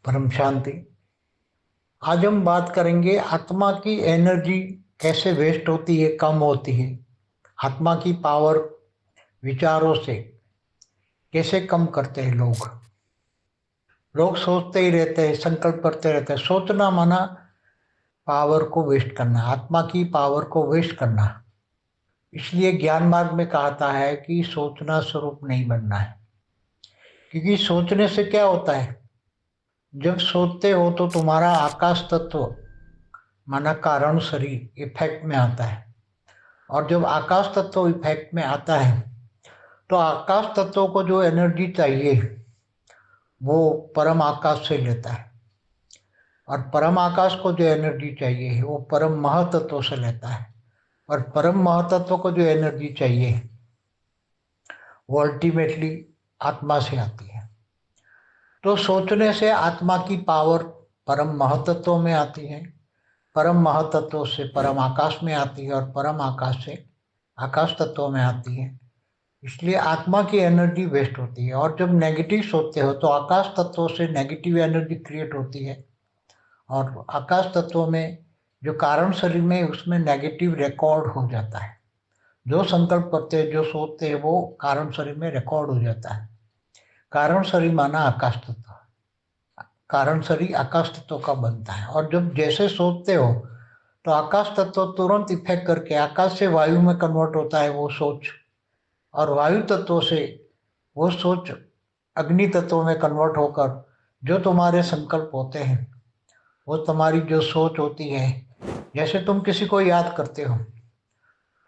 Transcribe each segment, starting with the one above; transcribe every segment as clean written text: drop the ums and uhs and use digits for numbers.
परम शांति। आज हम बात करेंगे आत्मा की एनर्जी कैसे वेस्ट होती है, कम होती है। आत्मा की पावर विचारों से कैसे कम करते हैं लोग। लोग सोचते ही रहते हैं, संकल्प करते रहते हैं। सोचना माना पावर को वेस्ट करना, आत्मा की पावर को वेस्ट करना। इसलिए ज्ञान मार्ग में कहता है कि सोचना स्वरूप नहीं बनना है। क्योंकि सोचने से क्या होता है, जब सोचते हो तो तुम्हारा आकाश तत्व माना कारण शरीर इफेक्ट में आता है। और जब आकाश तत्व इफेक्ट में आता है तो आकाश तत्व को जो एनर्जी चाहिए वो परम आकाश से लेता है, और परम आकाश को जो एनर्जी चाहिए वो परम महातत्व से लेता है, और परम महातत्व को जो एनर्जी चाहिए वो अल्टीमेटली आत्मा से आती है। तो सोचने से आत्मा की पावर परम महातत्व में आती है, परम महातत्व से परम आकाश में आती है, और परम आकाश से आकाश तत्व में आती है। इसलिए आत्मा की एनर्जी वेस्ट होती है। और जब नेगेटिव सोचते हो तो आकाश तत्व से नेगेटिव एनर्जी क्रिएट होती है, और आकाश तत्व में जो कारण शरीर में उसमें नेगेटिव रिकॉर्ड हो जाता है। जो संकल्प करते हैं, जो सोचते हैं, वो कारण शरीर में रिकॉर्ड हो जाता है। कारण शरीर माना आकाश तत्व, कारण शरीर आकाश तत्व का बनता है। और जब जैसे सोचते हो तो आकाश तत्व तुरंत इफेक्ट करके आकाश से वायु में कन्वर्ट होता है वो सोच, और वायु तत्व से वो सोच अग्नि तत्व में कन्वर्ट होकर जो तुम्हारे संकल्प होते हैं, वो तुम्हारी जो सोच होती है। जैसे तुम किसी को याद करते हो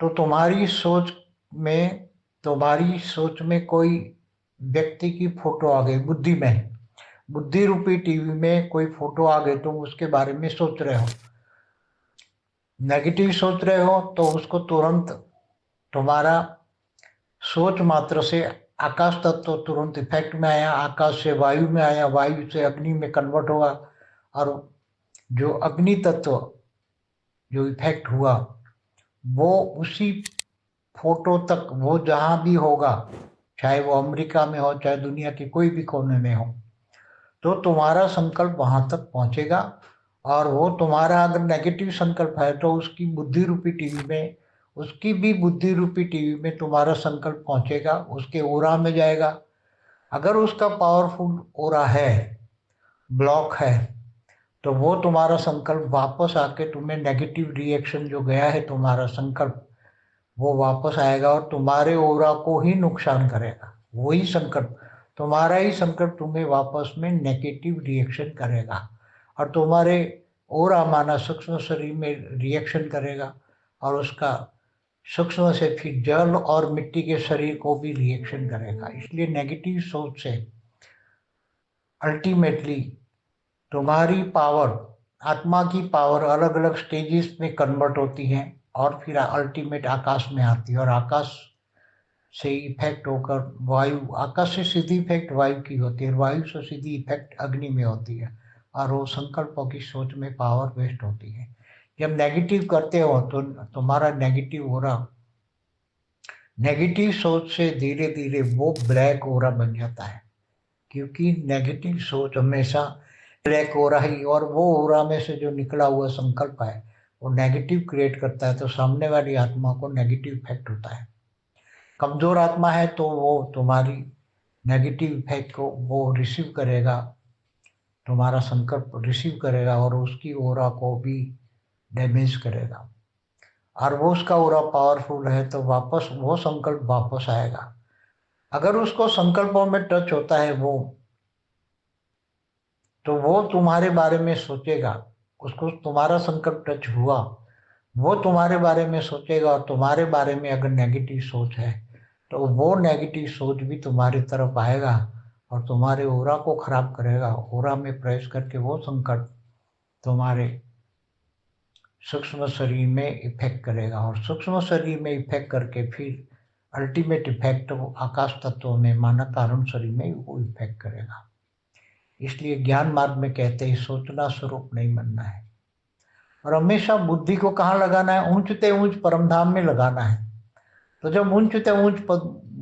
तो तुम्हारी सोच में कोई व्यक्ति की फोटो आ गई, बुद्धि में, बुद्धि रूपी टीवी में कोई फोटो आ गई, तुम उसके बारे में सोच रहे हो, नेगेटिव सोच रहे हो, तो उसको तुरंत तुम्हारा सोच मात्र से आकाश तत्व तुरंत इफेक्ट में आया, आकाश से वायु में आया, वायु से अग्नि में कन्वर्ट हुआ, और जो अग्नि तत्व जो इफेक्ट हुआ वो उसी फोटो तक, वो जहाँ भी होगा, चाहे वो अमेरिका में हो चाहे दुनिया के कोई भी कोने में हो, तो तुम्हारा संकल्प वहां तक पहुंचेगा। और वो तुम्हारा अगर नेगेटिव संकल्प है तो उसकी बुद्धि रूपी टीवी में, उसकी भी बुद्धि रूपी टीवी में तुम्हारा संकल्प पहुंचेगा, उसके ओरा में जाएगा। अगर उसका पावरफुल ओरा है, ब्लॉक है, तो वो तुम्हारा संकल्प वापस आके तुम्हें नेगेटिव रिएक्शन जो गया है तुम्हारा संकल्प, वो वापस आएगा और तुम्हारे ओरा को ही नुकसान करेगा। वही संकल्प, तुम्हारा ही संकल्प तुम्हें वापस में नेगेटिव रिएक्शन करेगा, और तुम्हारे ओरा माना सूक्ष्म शरीर में रिएक्शन करेगा, और उसका सूक्ष्म से फिर जल और मिट्टी के शरीर को भी रिएक्शन करेगा। इसलिए नेगेटिव सोच से अल्टीमेटली तुम्हारी पावर, आत्मा की पावर अलग अलग स्टेजेस में कन्वर्ट होती है, और फिर अल्टीमेट आकाश में आती है, और आकाश से इफेक्ट होकर वायु, आकाश से सीधी इफेक्ट वायु की होती है, वायु से सीधी इफेक्ट अग्नि में होती है, और वो संकल्पों की सोच में पावर वेस्ट होती है। जब नेगेटिव करते हो तो तुम्हारा नेगेटिव हो रहा, नेगेटिव सोच से धीरे धीरे वो ब्लैक ओरा बन जाता है। क्योंकि नेगेटिव सोच हमेशा ब्लैक ओरा ही, और वो ओरा में से जो निकला हुआ संकल्प है वो नेगेटिव क्रिएट करता है, तो सामने वाली आत्मा को नेगेटिव इफेक्ट होता है। कमजोर आत्मा है तो वो तुम्हारी नेगेटिव इफेक्ट को वो रिसीव करेगा, तुम्हारा संकल्प रिसीव करेगा, और उसकी ओरा को भी डैमेज करेगा। और वो उसका ओरा पावरफुल है तो वापस वो संकल्प वापस आएगा। अगर उसको संकल्पों में टच होता है वो, तो वो तुम्हारे बारे में सोचेगा, उसको तुम्हारा संकल्प टच हुआ, वो तुम्हारे बारे में सोचेगा, और तुम्हारे बारे में अगर नेगेटिव सोच है तो वो नेगेटिव सोच भी तुम्हारी तरफ आएगा, और तुम्हारे ओरा को खराब करेगा। ओरा में प्रवेश करके वो संकट तुम्हारे सूक्ष्म शरीर में इफेक्ट करेगा, और सूक्ष्म शरीर में इफेक्ट करके फिर अल्टीमेट इफेक्ट वो आकाश तत्व में माना कारण शरीर में वो इफेक्ट करेगा। इसलिए ज्ञान मार्ग में कहते हैं सोचना स्वरूप नहीं बनना है, और हमेशा बुद्धि को कहाँ लगाना है, ऊंचते ऊंच परमधाम में लगाना है। तो जब ऊंचते ऊंच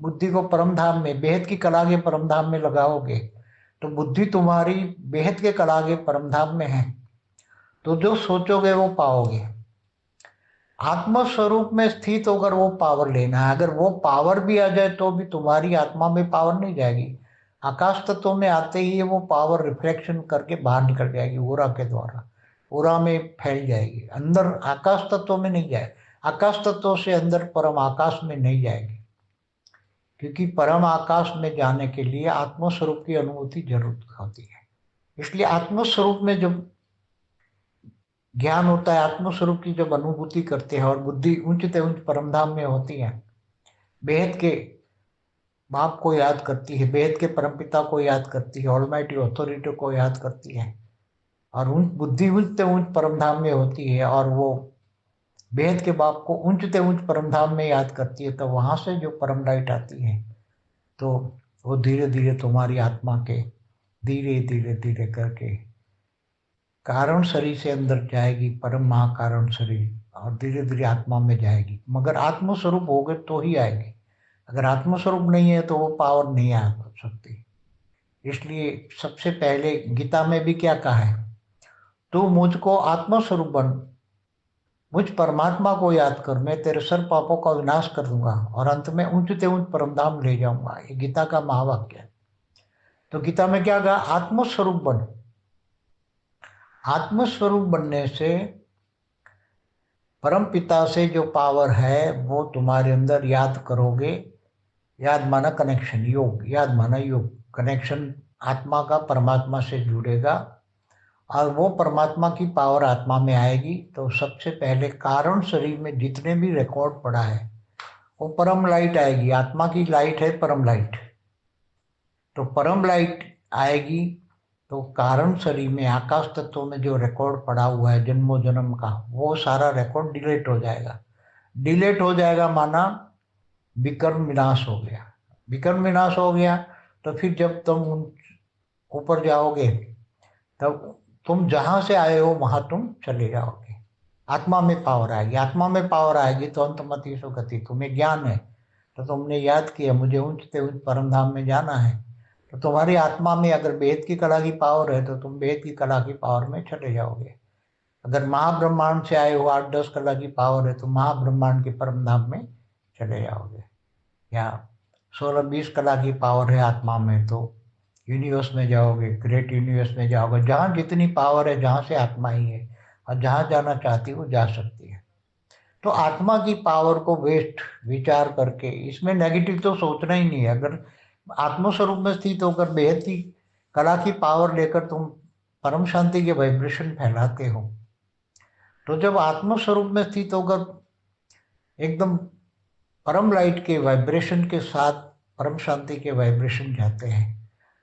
बुद्धि को परमधाम में, बेहद की कला के परमधाम में लगाओगे, तो बुद्धि तुम्हारी बेहद के कल आगे परमधाम में है, तो जो सोचोगे वो पाओगे। आत्म स्वरूप में स्थित होकर वो पावर लेना है। अगर वो पावर भी आ जाए तो भी तुम्हारी आत्मा में पावर नहीं जाएगी। आकाश तत्व में आते ही वो पावर रिफ्लेक्शन करके बाहर निकल जाएगी ओरा के द्वारा, ओरा में फैल जाएगी, अंदर आकाश तत्व में नहीं जाए, आकाश तत्व से अंदर परम आकाश में नहीं जाएगी। क्योंकि परम आकाश में जाने के लिए आत्म स्वरूप की अनुभूति जरूरत होती है। इसलिए आत्म स्वरूप में जब ज्ञान होता है, आत्म स्वरूप की जब अनुभूति करते हैं और बुद्धि उच्चते उच्च परमधाम में होती है, बेहद के बाप को याद करती है, बेहद के परमपिता को याद करती है, ऑलमाइटी अथॉरिटी को याद करती है, और उन बुद्धि उच्चते उच्च परमधाम में होती है और वो बेहद के बाप को उच्चते उच्च परमधाम में याद करती है, तो वहां से जो परम लाइट आती है तो वो धीरे धीरे तुम्हारी आत्मा के धीरे धीरे धीरे करके कारण शरीर से अंदर जाएगी, परम महाकारण शरीर, और धीरे धीरे आत्मा में जाएगी। मगर आत्म स्वरूप होगे तो ही आएगी। अगर आत्म स्वरूप नहीं है तो वो पावर नहीं आ सकती। इसलिए सबसे पहले गीता में भी क्या कहा है, तू मुझको आत्म स्वरूप बन, मुझ परमात्मा को याद कर, मैं तेरे सर पापों का विनाश कर दूंगा और अंत में ऊंचते ऊंच परमधाम ले जाऊंगा। ये गीता का महावाक्य है। तो गीता में क्या कहा, आत्म स्वरूप बन। आत्म स्वरूप बनने से परम पिता से जो पावर है वो तुम्हारे अंदर याद करोगे। याद माना कनेक्शन, योग, याद माना योग, कनेक्शन आत्मा का परमात्मा से जुड़ेगा और वो परमात्मा की पावर आत्मा में आएगी। तो सबसे पहले कारण शरीर में जितने भी रिकॉर्ड पड़ा है वो परम लाइट आएगी। आत्मा की लाइट है परम लाइट, तो परम लाइट आएगी। तो कारण शरीर में आकाश तत्व में जो रिकॉर्ड पड़ा हुआ है जन्मों जन्म का, वो सारा रिकॉर्ड डिलीट हो जाएगा। डिलीट हो जाएगा माना विकर्म विनाश हो गया। विकर्म विनाश हो गया तो फिर जब तुम ऊपर जाओगे तब तुम जहां से आए हो वहां तुम चले जाओगे। आत्मा में पावर आएगी, आत्मा में पावर आएगी तो अंतमति सुगति, तुम्हें ज्ञान है तो तुमने याद किया मुझे ऊंचते ऊंच परम धाम में जाना है, तो तुम्हारी आत्मा में अगर वेद की कला की पावर है तो तुम वेद की कला की पावर में चले जाओगे। अगर महाब्रह्मांड से आए हो 8-10 कला की पावर है तो महाब्रह्मांड के परम धाम में चले जाओगे। या 16-20 कला की पावर है आत्मा में तो यूनिवर्स में जाओगे, ग्रेट यूनिवर्स में जाओगे, जहाँ जितनी पावर है, जहाँ से आत्मा ही है और जहाँ जाना चाहती है वो जा सकती है। तो आत्मा की पावर को वेस्ट विचार करके, इसमें नेगेटिव तो सोचना ही नहीं है। अगर आत्मस्वरूप में स्थित होकर बेहद की कला की पावर लेकर तुम परम शांति के वाइब्रेशन फैलाते हो, तो जब आत्मस्वरूप में स्थित होकर एकदम परम लाइट के वाइब्रेशन के साथ परम शांति के वाइब्रेशन जाते हैं,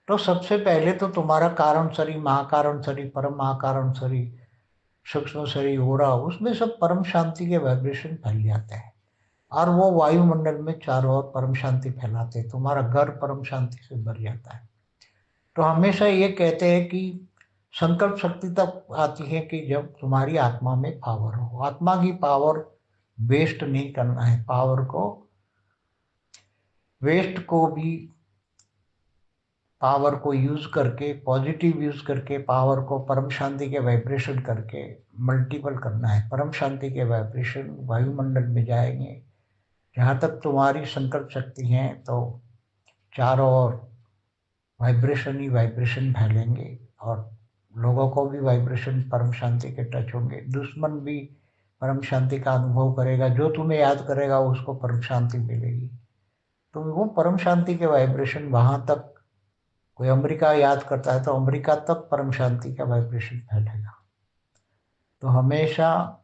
तो सबसे पहले तो तुम्हारा कारण शरीर, महाकारण शरीर, परम महाकारण शरीर, सूक्ष्म शरीर हो रहा, उसमें सब परम शांति के वाइब्रेशन फैल जाते हैं और वो वायुमंडल में चारों ओर परम शांति फैलाते हैं। तुम्हारा घर परम शांति से भर जाता है। तो हमेशा ये कहते हैं कि संकल्प शक्ति तब आती है कि जब तुम्हारी आत्मा में पावर हो। आत्मा की पावर वेस्ट नहीं करना है, पावर को वेस्ट को भी पावर को यूज करके, पॉजिटिव यूज करके, पावर को परम शांति के वाइब्रेशन करके मल्टीपल करना है। परम शांति के वाइब्रेशन वायुमंडल में जाएंगे। जहाँ तक तुम्हारी संकल्प शक्ति है तो चारों ओर वाइब्रेशन ही वाइब्रेशन फैलेंगे और लोगों को भी वाइब्रेशन परम शांति के टच होंगे। दुश्मन भी परम शांति का अनुभव करेगा, जो तुम्हें याद करेगा उसको परम शांति मिलेगी। तो वो परम शांति के वाइब्रेशन वहां तक, कोई अमेरिका याद करता है तो अमेरिका तक परम शांति का वाइब्रेशन फैलेगा। तो हमेशा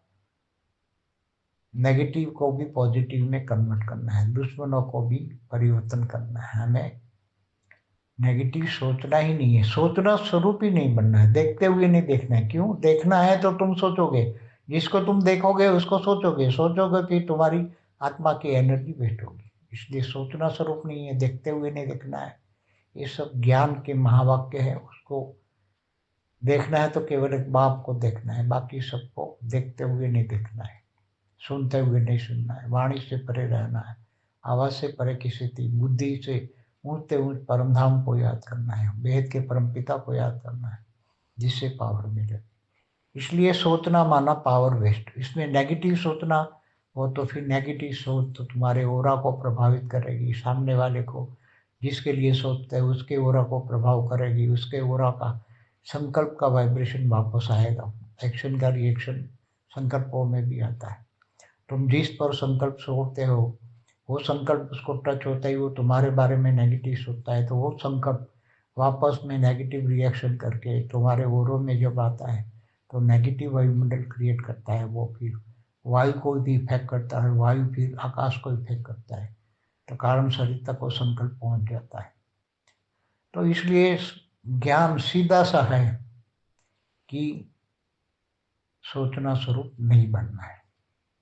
नेगेटिव को भी पॉजिटिव में कन्वर्ट करना है, दुश्मनों को भी परिवर्तन करना है। हमें नेगेटिव सोचना ही नहीं है, सोचना स्वरूप ही नहीं बनना है, देखते हुए नहीं देखना है। क्यों देखना है, तो तुम सोचोगे, जिसको तुम देखोगे उसको सोचोगे, सोचोगे फिर तुम्हारी आत्मा की एनर्जी वेस्ट होगी। इसलिए सोचना स्वरूप नहीं है, देखते हुए नहीं देखना है। ये सब ज्ञान के महावाक्य है, उसको देखना है तो केवल एक बाप को देखना है, बाकी सबको देखते हुए नहीं देखना है, सुनते हुए नहीं सुनना है, वाणी से परे रहना है, आवाज से परे की स्थिति, बुद्धि से ऊंचते ऊंच परम धाम को याद करना है, वेद के परम पिता को याद करना है, जिससे पावर मिले। इसलिए सोचना माना पावर वेस्ट। इसमें नेगेटिव सोचना हो तो फिर नेगेटिव सोच तो तुम्हारे ओरा को प्रभावित करेगी, सामने वाले को जिसके लिए सोचते हैं उसके ओरा को प्रभाव करेगी, उसके ओरा का संकल्प का वाइब्रेशन वापस आएगा। एक्शन का रिएक्शन संकल्पों में भी आता है। तुम जिस पर संकल्प सोचते हो वो संकल्प उसको टच होता ही वो तुम्हारे बारे में नेगेटिव सोचता है, तो वो संकल्प वापस में नेगेटिव रिएक्शन करके तुम्हारे ओरों में जब आता है तो नेगेटिव वायुमंडल क्रिएट करता है। वो फिर वायु को भी इफेक्ट करता है, वायु फिर आकाश को इफेक्ट करता है, तो कारण शरीर तक वो संकल्प पहुंच जाता है। तो इसलिए ज्ञान सीधा सा है कि सोचना स्वरूप नहीं बनना है,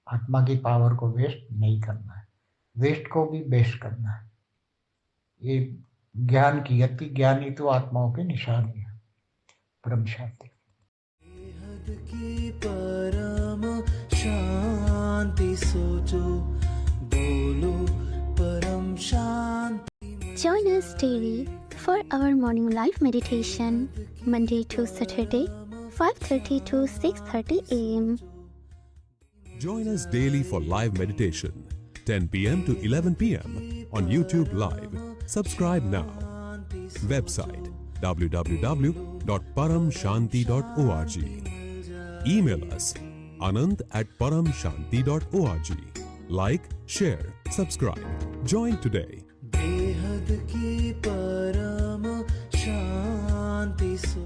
आत्मा की पावर को वेस्ट नहीं करना है, वेस्ट को भी बेस्ट करना है। ये ज्ञान की अति ज्ञानी तो आत्माओं की निशानी है। परम शांति। की परम शांति सोचो, बोलो परम शांति। Join us daily for our morning live meditation, Monday to Saturday, 5:30 to 6:30 a.m. Join us daily for live meditation, 10 p.m. to 11 p.m. on YouTube Live. Subscribe now. Website www.paramshanti.org. Email us anand@paramshanti.org. Like, share, subscribe. Join today. बेहद की परम शांति सो